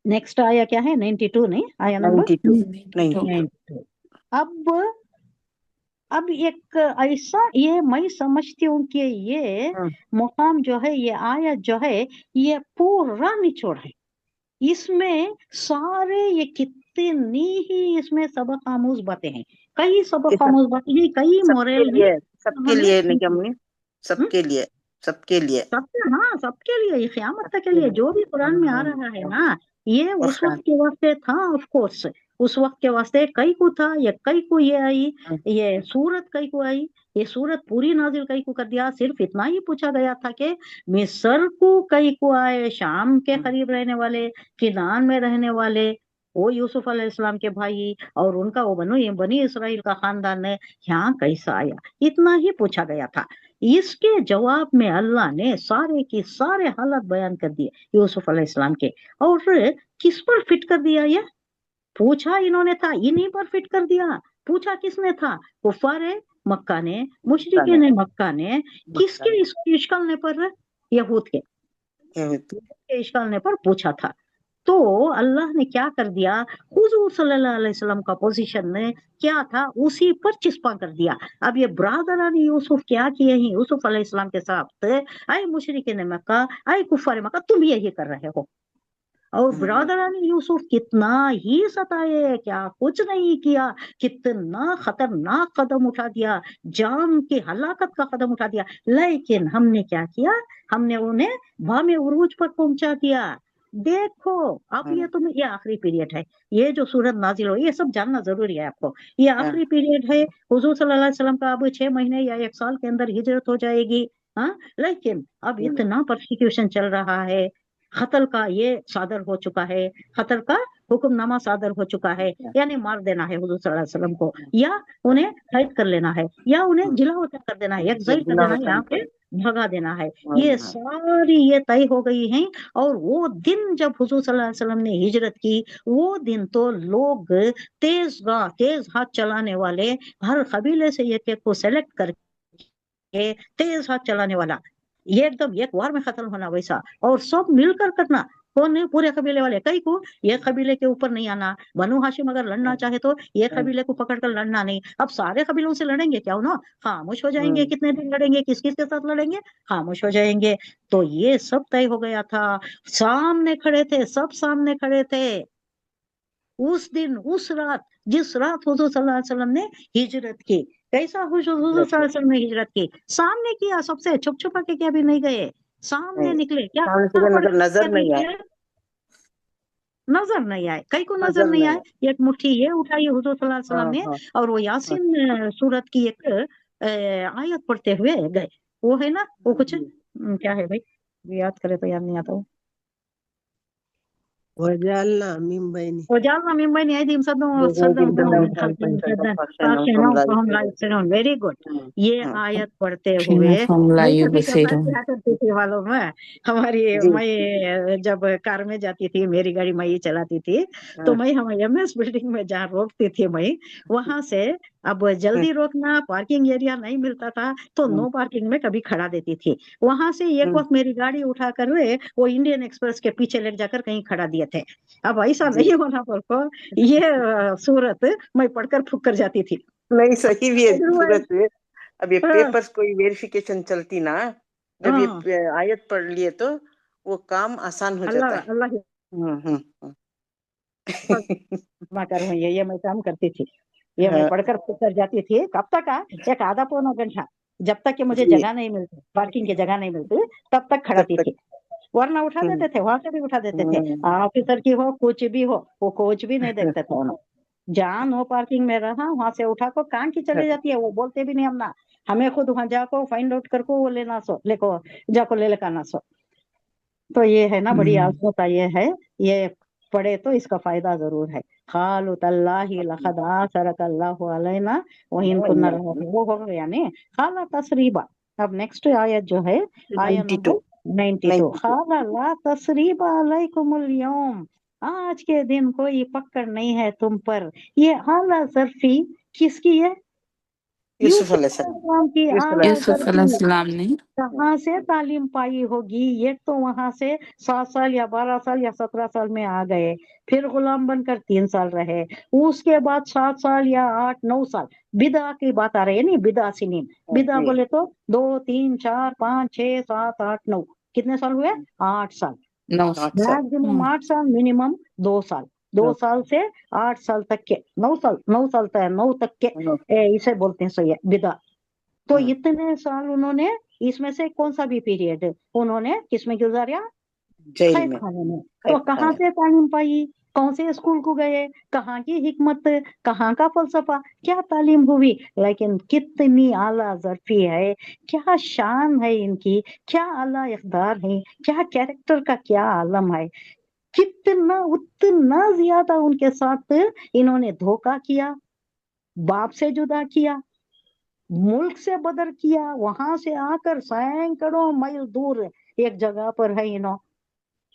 Next आया क्या है 92 नहीं आया नंबर 92 अब एक ऐसा ये मैं समझती हूँ कि ये मुकाम जो है ये आयत जो है ये पूरा निचोड़ है, इसमें सारे ये कितनी ही इसमें सबक आमूज बातें हैं, कई सबक आमूज बातें हैं, कई मोरल हैं सबके लिए निगमनी, सबके लिए सबके, हाँ सबके लिए, क़यामत तक के लिए जो भी कुरान में आ रहा है ना, ये उस वक्त के वास्ते था ऑफ कोर्स, उस वक्त के वास्ते कई को था, ये कई को ये आई, ये सूरत कई को आई, ये सूरत पूरी नाजिल कई को कर दिया। सिर्फ इतना ही पूछा गया था कि मिस्र को कई को आए, शाम के करीब रहने वाले, किनान में रहने वाले, वो यूसुफ अलैहिस्सलाम के भाई और उनका वो बनी इसराइल का खानदान है, यहाँ कैसा आया, इतना ही पूछा गया था। इसके जवाब में अल्लाह ने सारे की सारे हालात बयान कर दिए यूसुफ अलैहिस्सलाम के, और किस पर फिट कर दिया, ये पूछा इन्होंने था, इन्हीं पर फिट कर दिया। पूछा किसने था? कुफारे मक्का ने, मुशरिकीन मक्का ने, किसके इश्कालने पर? यहूद के इश्कालने पर पूछा था। तो अल्लाह ने क्या कर दिया, हुजूर सल्लल्लाहु अलैहि वसल्लम का पोजीशन ने क्या था उसी पर चिस्पा कर दिया। अब ये ब्रादरान यूसुफ क्या किए हैं यूसुफ अलैहिस्सलाम के साथ, आए मुशरिकीन मक्का, आए कुफार मक्का, तुम यही कर रहे हो। और ब्रादरान यूसुफ कितना ही सताए, क्या कुछ नहीं किया, कितना खतरनाक कदम उठा दिया, जान की हलाकत का कदम उठा दिया, लेकिन हमने क्या किया, हमने उन्हें बामे उरूज पर पहुंचा दिया। देखो अब ये आखिरी पीरियड है, ये जो सूरत नाजिल हो, ये सब जानना जरूरी है आपको, ये आखिरी पीरियड है। हुजूर सल्लल्लाहु अलैहि वसल्लम का अब 6 महीने या 1 साल के अंदर हिजरत हो जाएगी, हाँ, लेकिन अब इतना परसिक्यूशन चल रहा है, कत्ल का ये सादर हो चुका है, कत्ल का हुक्मनामा सादर हो चुका है, यानी मार देना है हुजूर सल्लल्लाहु अलैहि वसल्लम को, या उन्हें कैद कर लेना है, या उन्हें जिला वतन कर देना है, एक्साइल कर देना है, यहाँ पे भगा देना है, ये सारी ये तय हो गई हैं। और वो दिन जब हुजूर सल्लल्लाहु अलैहि वसल्लम ने हिजरत की, वो दिन तो लोग तेज हाथ चलाने वाले, हर कबीले से एक एक को सेलेक्ट करके तेज हाथ चलाने वाला, ये एकदम एक वार में खत्म होना वैसा, और सब मिलकर करना, कौन है? पूरे कबीले वाले, कई को ये कबीले के ऊपर नहीं आना, बनु हाशिम अगर लड़ना चाहे तो ये कबीले को पकड़कर लड़ना नहीं। अब सारे कबीलों से लड़ेंगे क्या? ना, खामोश हो जाएंगे, कितने दिन लड़ेंगे, किस किस के साथ लड़ेंगे, खामोश हो जाएंगे। तो ये सब तय हो गया था, सामने खड़े थे, सब सामने खड़े थे उस दिन, उस रात, जिस रात हुजूर सल्लल्लाहु अलैहि वसल्लम ने हिजरत की। कैसा हुजूर सल्लल्लाहु अलैहि वसल्लम ने हिजरत की? सामने किया, सबसे छुप छुपा के क्या भी नहीं गए, सामने निकले, क्या नजर नहीं आए, नजर नहीं आए, कई को नजर नहीं आए। एक मुट्ठी ये उठाई हुजूर सल्लल्लाहु अलैहि वसल्लम ने, और वो यासीन सूरत की एक आयत पढ़ते हुए गए, वो है ना, वो कुछ क्या है भाई, याद करे तो याद नहीं आता। وجعلنا من بين وجعلنا من بين أيديهم سدا ومن خلفهم سدا فهم لا يبصرون। Very good. ये आयत पढ़ते हुए मैं कभी कभार क्या करती थी मालूम है, हमारी मैं जब कार में जाती थी, मेरी गाड़ी मैं ही चलाती थी, तो मैं हम एमएस बिल्डिंग में जहाँ रोकती थी मैं, वहां से अब जल्दी रोकना, पार्किंग एरिया नहीं मिलता था, तो नो पार्किंग में कभी खड़ा देती थी। वहां से एक वक्त मेरी गाड़ी उठा कर वो इंडियन एक्सप्रेस के पीछे ले जाकर कहीं खड़ा दिए थे। अब ऐसा नहीं होना पर को ये सूरत मैं पढ़कर फुक कर जाती थी। नहीं सही भी है सूरत में। अब ये पेपर्स कोई वेरिफिकेशन चलती ना, जब ये आयत पढ़ लिए तो वो काम आसान हो जाता है। अल्लाह ये मैं काम करती थी, ये मैं पढ़कर फुक कर जाती थी। कब तक? एक आधा पौना घंटा, जब तक कि मुझे जगह नहीं मिलती, पार्किंग की जगह नहीं मिलती, तब तक खड़ाती थी, वरना उठा देते थे, वहां से भी उठा देते थे। ऑफिसर की हो, कुछ भी हो, वो कुछ भी नहीं देखते थे। जहाँ नो पार्किंग में रहा वहां से उठा को कहाँ की चली जाती है, वो बोलते भी नहीं हम ना, हमें खुद वहां जाको फाइंड आउट करको वो लेना सो, लेको जाको ले लेना सो। तो ये है ना, बड़ी आजमत ये है, ये पढ़े तो इसका फायदा जरूर है। खालु तल्लाहि लक़द आसरकल्लाहु अलैना व इन कुन्ना वो हो गया यानी खाला तसरीबा। अब नेक्स्ट आयत जो है आयत नंबर 92, खाला ला तसरीबा अलैकुमुल यौम, आज के दिन कोई पकड़ नहीं है तुम पर। ये आला ज़र्फी किसकी है? यूसुफ अलैहिस्सलाम की यूसुफ आला यूसुफ जरफी अलैहिस्सलाम ने कहाँ से तालीम पाई होगी? ये तो वहां से 7 साल या 12 साल या 17 साल में आ गए, फिर गुलाम बनकर 3 साल रहे, उसके बाद 7 साल या 8-9 साल। बिदा की बात आ रही है, नहीं बिदा सिनीन, बिदा जी बोले तो 2 3 4 5 6 7 8 9, कितने साल हुए? 8 साल। 9 साल। 8 साल मैक्सिमम 8 साल, मिनिमम 2 साल, 2 साल से 8 साल तक के, 9 साल, 9 साल तक, 9 तक के इसे बोलते हैं सही है बिदा। तो इतने साल उन्होंने, इसमें से कौन सा भी पीरियड उन्होंने किसमें गुजारा? जेल कैद में खाने में। कैद तो कहाँ खाने से तालीम पाई? कौन से स्कूल को गए? कहाँ की हिकमत, कहाँ का फलसफा, क्या तालीम हुई? लेकिन कितनी आला ज़र्फी है, क्या शान है इनकी, क्या आला इक़दार है, क्या कैरेक्टर का क्या आलम है। कितना उतना ज्यादा उनके साथ इन्होंने धोखा किया, बाप से जुदा किया, मुल्क से बदर किया, वहां से आकर सैकड़ों मील दूर एक जगह पर है इन्हों।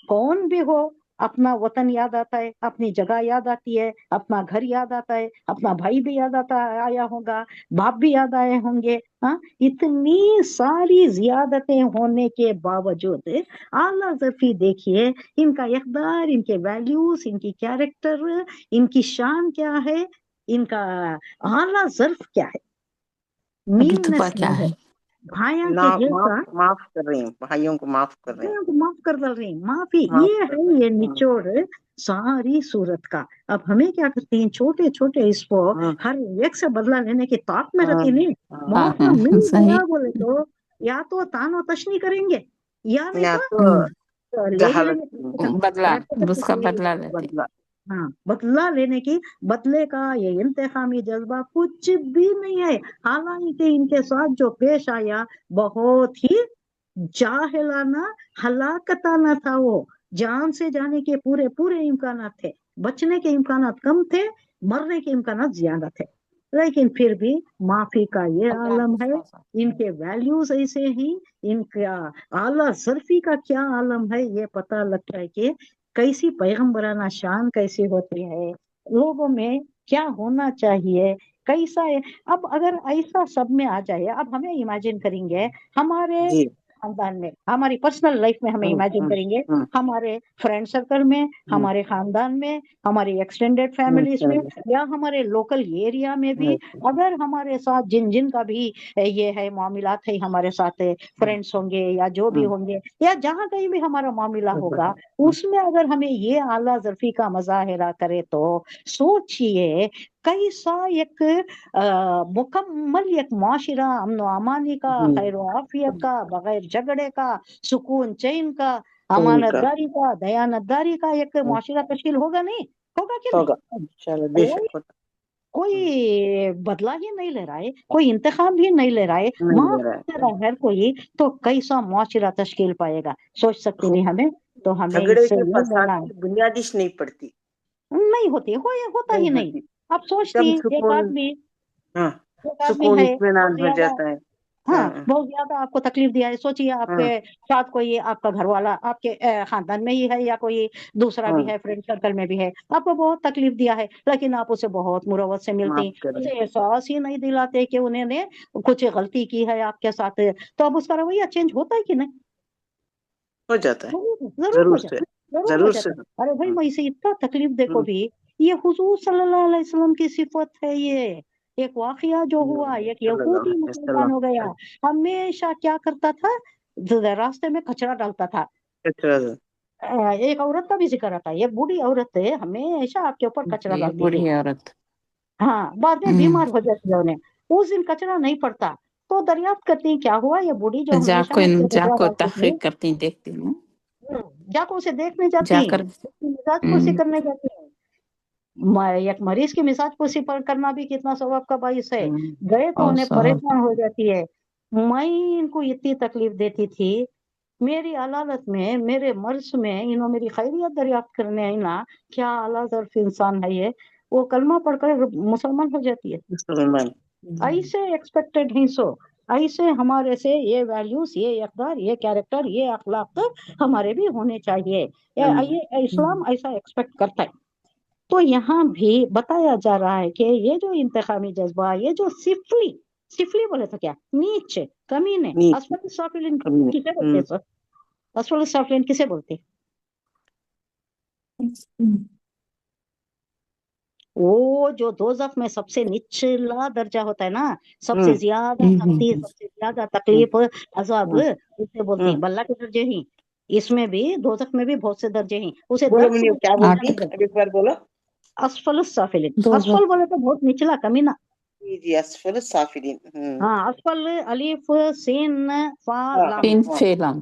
कौन भी हो, अपना वतन याद आता है, अपनी जगह याद आती है, अपना घर याद आता है, अपना भाई भी याद आता आया होगा, बाप भी याद आए होंगे। हाँ, इतनी सारी जियादतें होने के बावजूद आला ज़र्फी देखिए, इनका इक़दार, इनके वैल्यूज, इनकी कैरेक्टर, इनकी शान क्या है, इनका आला ज़र्फ क्या है, रुतबा मीननेस क्या नहीं है। है? भाया ना के जैसा माफ कर रहे हैं, भाइयों को माफ कर रहे हैं, भाइयों को माफ कर दल रही, माफी, माफ ये कर है रहे ये हैं। निचोड़ सारी सूरत का। अब हमें क्या करते हैं, छोटे छोटे इसको हर एक से बदला लेने की ताक में रहती नहीं। मौका मिल सही। गया बोले तो या तो तानो तशनी करेंगे, या नहीं या तो तो ले ही जहालत लेंगे, बदला, रट्टे कट्टे उसका से ले बदला लेंगे। लेते। बदला हाँ, बदला लेने की, बदले का ये इंतकामी जज्बा कुछ भी नहीं है। हालांकि इनके साथ जो पेश आया बहुत ही जाहिलाना, हलाकताना था। वो जान से जाने के पूरे पूरे इम्कानात थे, बचने के इम्कानात कम थे, मरने के इम्कानात ज्यादा थे। लेकिन फिर भी माफी का ये आलम है, इनके वैल्यूज ऐसे ही, इनका आला ज़र्फी का क्या आलम है, ये पता लगता है कि कैसी पैगम्बराना शान कैसी होती है, लोगों में क्या होना चाहिए, कैसा है। अब अगर ऐसा सब में आ जाए, अब हमें इमेजिन करेंगे हमारे जी खानदान में, हमारी पर्सनल लाइफ में हमें इमेजिन करेंगे, हमारे फ्रेंड सर्कल में, हमारे खानदान में, हमारी एक्सटेंडेड फैमिलीज में, या हमारे लोकल एरिया में भी अगर हमारे साथ जिन जिन का भी ये है मामलात है, हमारे साथ फ्रेंड्स होंगे या जो भी होंगे, या जहाँ कहीं भी हमारा मामला होगा, उसमें अगर हमें ये आला ज़र्फी का मज़ाहिरा करे तो सोचिए कैसा एक मुकम्मल एक माशिरा, अमन अमानी का, खैर आफियत का, बगैर झगड़े का, सुकून चैन का, अमानतदारी का, दयानतदारी का एक माशिरा तश्कील होगा, नहीं होगा कि नहीं? होगा इंशाल्लाह, कोई बेशक होता कोई बदला ही नहीं ले रहा है, कोई इंतखाब भी नहीं ले रहा है, नहीं माफ ले रहा कर रहा है कोई, तो कैसा माशिरा तश्कील पाएगा? सोच सकते नहीं हमें, तो हमें झगड़े इससे के ये फसाद लेना है, की बुनियादिश नहीं पड़ती, नहीं होती, होता नहीं ही नहीं। होती, अब सोचती, कम एक सुकून, आदमी हाँ एक आदमी सुकून है बहुत इत्मीनान हो ज्यादा, जाता है। हाँ बहुत ज्यादा आपको तकलीफ दिया है, सोचिए आपके साथ कोई आपका घर वाला आपके खानदान में ही है, या कोई दूसरा भी है, फ्रेंड सर्कल में भी है, आपको बहुत तकलीफ दिया है, लेकिन आप उसे बहुत मुरव्वत से मिलते माफ हैं, करें, उसे एहसास ही नहीं दिलाते कि उन्होंने कुछ गलती की है आपके साथ, तो अब उसका रवैया चेंज होता है कि नहीं? हो जाता है, जरूर हो जरूर जाता से है, जरूर हो जरूर जाता से। है। अरे भाई, मैं इसे इतना तकलीफ देखो भी, ये हुजूर सल्लल्लाहु अलैहि वसल्लम की सिफत है। ये एक वाकया जो हुआ, एक यहूदी मुसलमान हो गया, हमेशा क्या करता था, रास्ते में कचरा डालता था। एक औरत का भी जिक्र आता है, एक बूढ़ी औरत है, हमेशा आपके ऊपर कचरा डालती थी। बूढ़ी औरत, हाँ, बाद में बीमार हो जाती है उन्हें, उस दिन कचरा नहीं पड़ता, तो दरियाफ्त करती हैं क्या हुआ, ये बूढ़ी जो हमेशा मुझ पे कचरा जाको डालती थी, तहकीक करती देखती हूँ, जाकर उसे देखने जाती हैं, जाकर उसकी मिजाज पोसी करने जाती हैं। एक मरीज की मिजाज पोसी पर करना भी कितना सवाब का बाइस है। गए तो और उन्हें सब परेशान हो जाती है, मैं इनको इतनी तकलीफ देती थी, मेरी अलालत में, मेरे मर्ज में इन्हों मेरी खैरियत दरियाफ्त करने आई ना, क्या आला ज़र्फ इंसान है ये, वो कलमा पढ़कर मुसलमान हो जाती है। ऐसे एक्सपेक्टेड ही सो, ऐसे हमारे से ये वैल्यूज, ये इक़दार, ये कैरेक्टर, ये अखलाक तो हमारे भी होने चाहिए, ये इस्लाम ऐसा एक्सपेक्ट करता है। तो यहाँ भी बताया जा रहा है कि ये जो इंतखामी जज्बा, ये जो सिफली सिफली बोले तो क्या, नीचे, कमीने। नीचे, असफल साफिलिन कमीने। किसे बोलते हैं सर? असफल साफिलिन किसे बोलते हैं? वो जो दोजख में सबसे निचला दर्जा होता है ना, सबसे ज्यादा सख्ती, सबसे ज्यादा तकलीफ, अजाब, उसे बोलते हैं बल्ला के दर्जे ही। इसमें भी दोजख में भी बहुत से दर्जे हैं, उसे बोलो दर्क मुन्नी, बोलते क्या हैं, बोलती? जहन्नम बोलते अब एक बार बोलो। हैं। असफल साफिलिन, दोजख। असफल बोले तो बहुत निचला, कमीना। जी, असफल साफिलिन। हाँ, असफल, अलिफ, सीन, फा, हाँ, लाम। तीन हाँ, फेलम,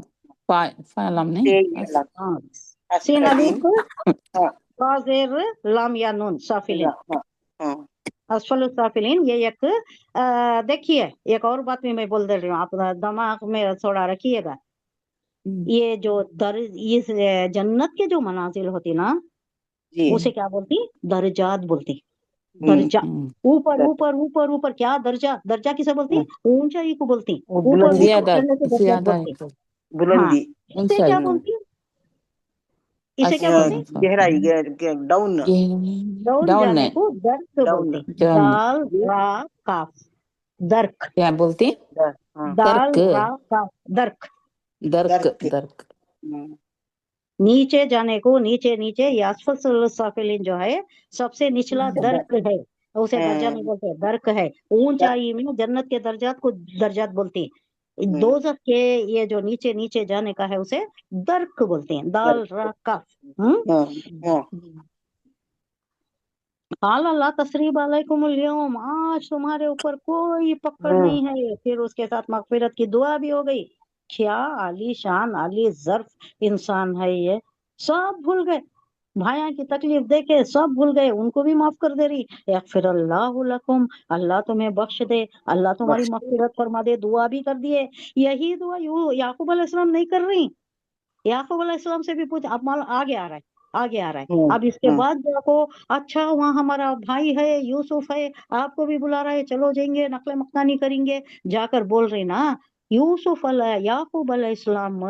फालम नहीं, फेलम, हाँ, सीन, असफलिन। अलिफ, हाँ, फा, जेर, लाम या नून, साफिलिन। हाँ, हाँ, असफल साफिलिन, ये एक देखिए, एक और बात भी मैं बोल दे रही हूँ, आप दिमाग में थोड़ा रखिएगा। ये जो इस जन्नत के जो मनाजिल होती ना, जी, उसे क्या बोलती? दर्जात बोलती। दर्जा, ऊपर ऊपर ऊपर ऊपर, क्या दर्जा? दर्जा किसे बोलती? ऊंचाई को बोलती। ऊपर ऊपर ज्यादा चढ़ने को दर्जात ज्यादा बोलती। हाँ, बुलंदी, इसे क्या बोलती? इसे क्या बोलती? गहराई, डाउन, डाउन डाउन जाने नहीं, को दर्क डाउन, बोलती। डाउन दाल रा काफ, दर्क। क्या बोलती? हाँ, दाल दर्क, रा काफ, दर्क। Dark, dark. दर्क। नीचे जाने को, नीचे नीचे, ये असफल साफिलिन जो है सबसे निचला दर्क है, उसे दर्जा नहीं बोलते, दर्क है। ऊंचाई में जन्नत के दर्जात को दर्जात बोलते हैं। दोजख के ये जो नीचे नीचे जाने का है उसे दर्क बोलते हैं। दाल रा काफ। अल्लाह तसरीब अलैकुमुल यौम, आज तुम्हारे ऊपर कोई पकड़ नहीं है। फिर उसके साथ मगफिरत की दुआ भी हो गई। क्या आली शान, आली ज़र्फ इंसान है ये, सब भूल गए। भाया की तकलीफ देखे सब भूल गए, उनको भी माफ कर दे रही। यगफिरल्लाहु लकुम, अल्लाह तुम्हें बख्श दे, अल्लाह तुम्हारी मगफिरत फरमा दे, दुआ भी कर दिए। यही दुआ याकूब अलैहिस्सलाम नहीं कर रही? याकूब अलैहिस्सलाम से भी पूछ, अब मालूम आगे आ रहा है, आगे आ रहा है। अब इसके बाद देखो, अच्छा वहाँ हमारा भाई है यूसुफ है, आपको भी बुला रहा है, चलो जाएंगे, नकले मक्तानी करेंगे। जाकर बोल रही ना, याकूब अलैहिस्सलाम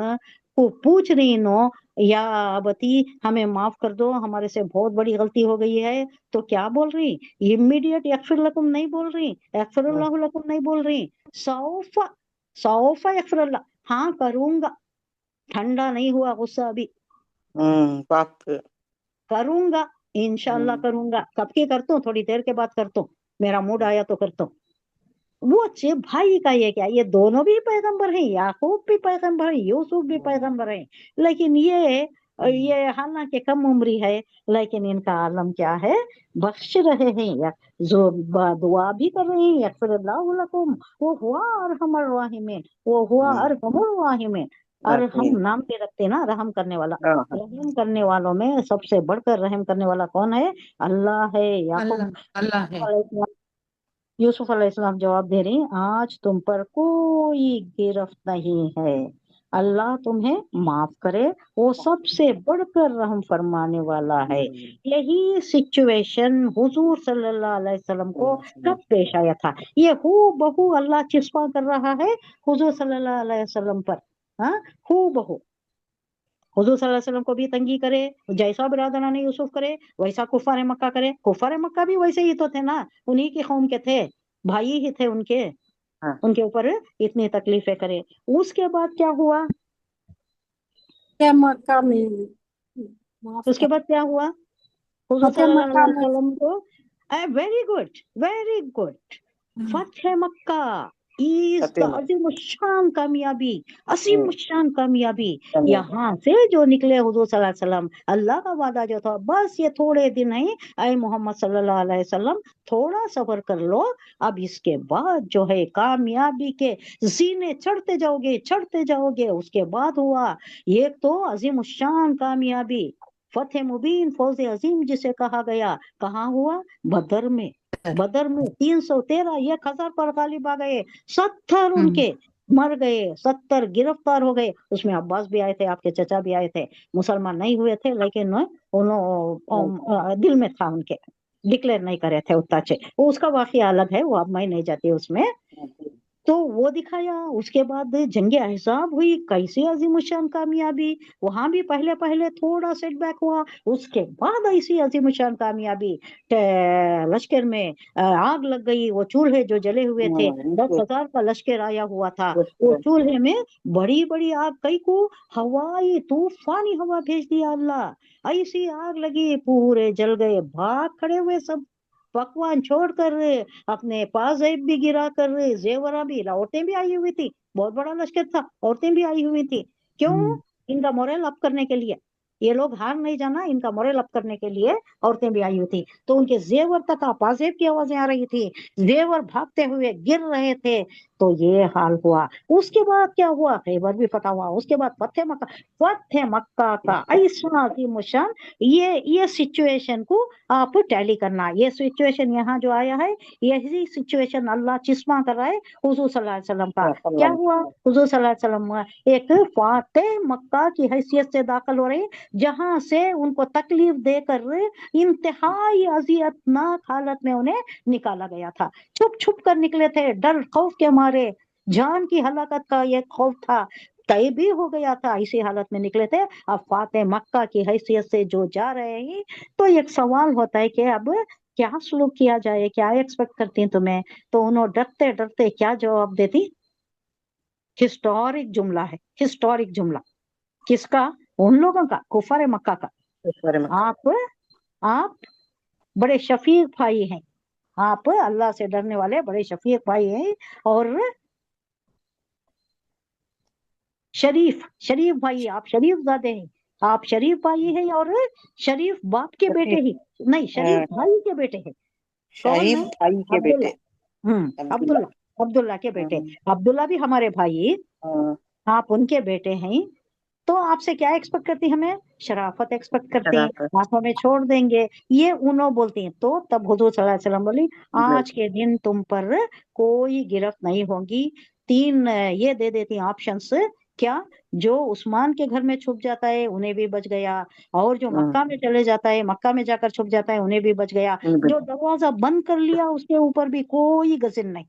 को पूछ रही नो, या अबती हमें माफ कर दो, हमारे से बहुत बड़ी गलती हो गई है। तो क्या बोल रही? इमीडिएट यगफिर लकुम नहीं बोल रही, यगफिरुल्लाहु लकुम नहीं बोल रही, सौफा, सौफा यगफिरुल्लाह, हाँ करूंगा। ठंडा नहीं हुआ गुस्सा अभी, पाप, करूंगा, इंशाल्लाह करूंगा। कब की करता हूँ? थोड़ी देर के बाद करता हूँ, मेरा मूड आया तो करता हूँ। वो अच्छे भाई का ये क्या, ये दोनों भी पैगंबर हैं, याकूब भी पैगंबर है, यूसुफ भी पैगंबर है, लेकिन ये हालांकि कम उम्री है, लेकिन इनका आलम क्या है? बख्श रहे हैं, या जो दुआ भी कर रहे हैं, यगफिरुल्लाहु लकुम, वो हुआ अरहमर राहिमीन, वो हुआ अरहमुर राहिमीन। और हम नाम भी रखते हैं ना, रहम करने वाला। रहम करने वालों में सबसे बढ़कर रहम करने वाला कौन है? अल्लाह है। याकूब अल्लाह है। यूसुफ अलैहिस्सलाम जवाब दे रही, आज तुम पर कोई गिरफ्त नहीं है, अल्लाह तुम्हें माफ करे, वो सबसे बढ़कर रहम फरमाने वाला है। यही सिचुएशन हुजूर सल्लल्लाहु अलैहि वसल्लम को कब पेश आया था? ये हू बहू अल्लाह चिस्पा कर रहा है हुजूर सल्लल्लाहु अलैहि वसल्लम पर। हाँ, हू बहू हुजूर सल्लल्लाहु अलैहि वसल्लम को भी तंगी करे, जैसा बिरादरान ने यूसुफ करे वैसा कुफार मक्का करे। कुफार मक्का भी वैसे ही तो थे ना, उन्हीं की कौम के थे, भाई ही थे उनके, उनके ऊपर इतनी तकलीफें करे। उसके बाद क्या हुआ? मक्का में उसके बाद क्या हुआ? हुजूर सल्लल्लाहु अलैहि वसल्लम को वेरी गुड, वेरी गुड, फतह मक्का इज द अजीम शान कामयाबी, असीम शान कामयाबी। यहाँ से जो निकले हुजूर सल्लल्लाहु अलैहि वसल्लम, अल्लाह का वादा जो था, बस ये थोड़े दिन ही, ऐ मोहम्मद सल्लल्लाहु अलैहि वसल्लम थोड़ा सब्र कर लो, अब इसके बाद जो है कामयाबी के जीने चढ़ते जाओगे, चढ़ते जाओगे। उसके बाद हुआ एक तो अजीम शान कामयाबी, फतेह मुबीन, फौज अजीम जिसे कहा गया, कहाँ हुआ? बदर में। बदर में 313, 1000 पर गालिब आ गए, 70 उनके मर गए, 70 गिरफ्तार हो गए। उसमें अब्बास भी आए थे, आपके चचा भी आए थे, मुसलमान नहीं हुए थे, लेकिन उन्होंने दिल में था उनके, डिक्लेयर नहीं करे थे उताचे। वो उसका वाकया अलग है, वो अब मैं नहीं जाती उसमें। तो वो दिखाया। उसके बाद जंगे अहज़ाब हुई, कैसी अजीमुशान कामयाबी, वहां भी पहले पहले थोड़ा सेटबैक हुआ, उसके बाद ऐसी अजीमुशान कामयाबी। लश्कर में आग लग गई, वो चूल्हे जो जले हुए थे, 10,000 का लश्कर आया हुआ था, वो चूल्हे में बड़ी बड़ी आग, कई को हवाई तूफानी हवा भेज दिया अल्लाह, ऐसी आग लगी, पूरे जल गए, भाग खड़े हुए सब, पकवान छोड़कर, अपने पाजेब भी गिरा कर, जेवरा भी, औरतें भी आई हुई थी, बहुत बड़ा लश्कर था, औरतें भी आई हुई थी। क्यों? इनका मोरल अप करने के लिए, ये लोग हार नहीं जाना, इनका मोरल अप करने के लिए औरतें भी आई हुई थी। तो उनके जेवर तक पाजेब की आवाजें आ रही थी, जेवर भागते हुए गिर रहे थे। तो ये हाल हुआ। उसके बाद क्या हुआ, खैबर भी फतह हुआ। उसके बाद फतेह मक्का का ऐसा अजीमुशान, ये सिचुएशन को आप टैली करना। ये सिचुएशन यहाँ जो आया है, यही सिचुएशन अल्लाह चिस्मा कर रहा है हुजूर सल्लल्लाहु अलैहि वसल्लम का। क्या हुआ? हुजूर सल्लल्लाहु अलैहि वसल्लम एक फातेह मक्का की हैसियत से दाखिल हो रहे, जहां से उनको तकलीफ देकर इंतहाई अजियतनाक हालत में उन्हें निकाला गया था। छुप छुप कर निकले थे, डर खौफ के मारे, जान की हलाकत का ये खौफ था, तय भी हो गया था, इसी हालत में निकले थे। अब फातेह मक्का की हैसियत से जो जा रहे हैं, तो एक सवाल होता है कि अब क्या सलूक किया जाए, क्या एक्सपेक्ट करती हैं तुम्हें? तो उन्होंने डरते डरते क्या जवाब देती? हिस्टोरिक जुमला है, हिस्टोरिक जुमला। किसका? उन लोगों का, कुफार मक्का का। आप बड़े शफीक भाई हैं, आप अल्लाह से डरने वाले बड़े शफीक भाई हैं, और शरीफ भाई, आप शरीफ ज़ादे हैं, आप शरीफ भाई हैं, और शरीफ बाप के बेटे ही नहीं, शरीफ भाई के बेटे हैं। कौन है? भाई के बेटे, अब्दुल्ला, अब्दुल्ला के बेटे। अब्दुल्ला भी हमारे भाई, आप उनके बेटे हैं। तो आपसे क्या एक्सपेक्ट करती? हमें शराफत एक्सपेक्ट करती हैं, आप हमें छोड़ देंगे, ये उन्हों बोलती हैं। तो तब हुजूर सल्लल्लाहु अलैहि वसल्लम बोली, आज के दिन तुम पर कोई गिरफ्त नहीं होगी। 3 ये दे देती ऑप्शंस। क्या? जो उस्मान के घर में छुप जाता है उन्हें भी बच गया, और जो मक्का में चले जाता है, मक्का में जाकर छुप जाता है, उन्हें भी बच गया। जो दरवाजा बंद कर लिया उसके ऊपर भी कोई गजिन नहीं,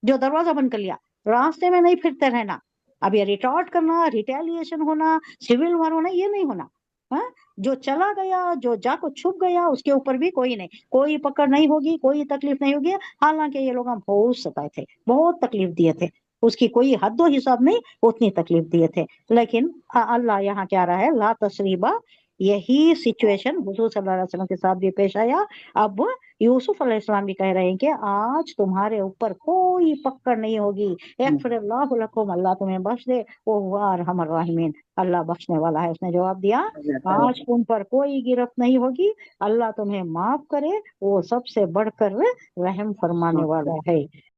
जो दरवाजा बंद कर लिया, रास्ते में नहीं फिरते रहना। अब ये रिटॉर्ट करना, रिटेलिएशन होना, सिविल वार होना, ये नहीं होना। हाँ? जो चला गया, जो जाकर छुप गया, उसके ऊपर भी कोई नहीं, कोई पकड़ नहीं होगी, कोई तकलीफ नहीं होगी। हालांकि ये लोग हम बहुत सताए थे, बहुत तकलीफ दिए थे, उसकी कोई हद हिसाब नहीं, उतनी तकलीफ दिए थे। लेकिन अल्लाह यहाँ क्या रहा है, ला तसरीबा। यही सिचुएशन हुजूर सल्लल्लाहु अलैहि वसल्लम के साथ भी पेश आया। अब यूसुफ अलैहिस्सलाम भी कह रहे हैं कि आज तुम्हारे ऊपर कोई पकड़ नहीं होगी, यग़फ़िरुल्लाहु लकुम, अल्लाह तुम्हें बख्श दे, वो हुवा अरहमुर राहिमीन, अल्लाह बख्शने वाला है। उसने जवाब दिया, आज तुम पर कोई गिरफ्त नहीं होगी, अल्लाह तुम्हें माफ करे, वो सबसे बढ़कर रहम फरमाने वाला है।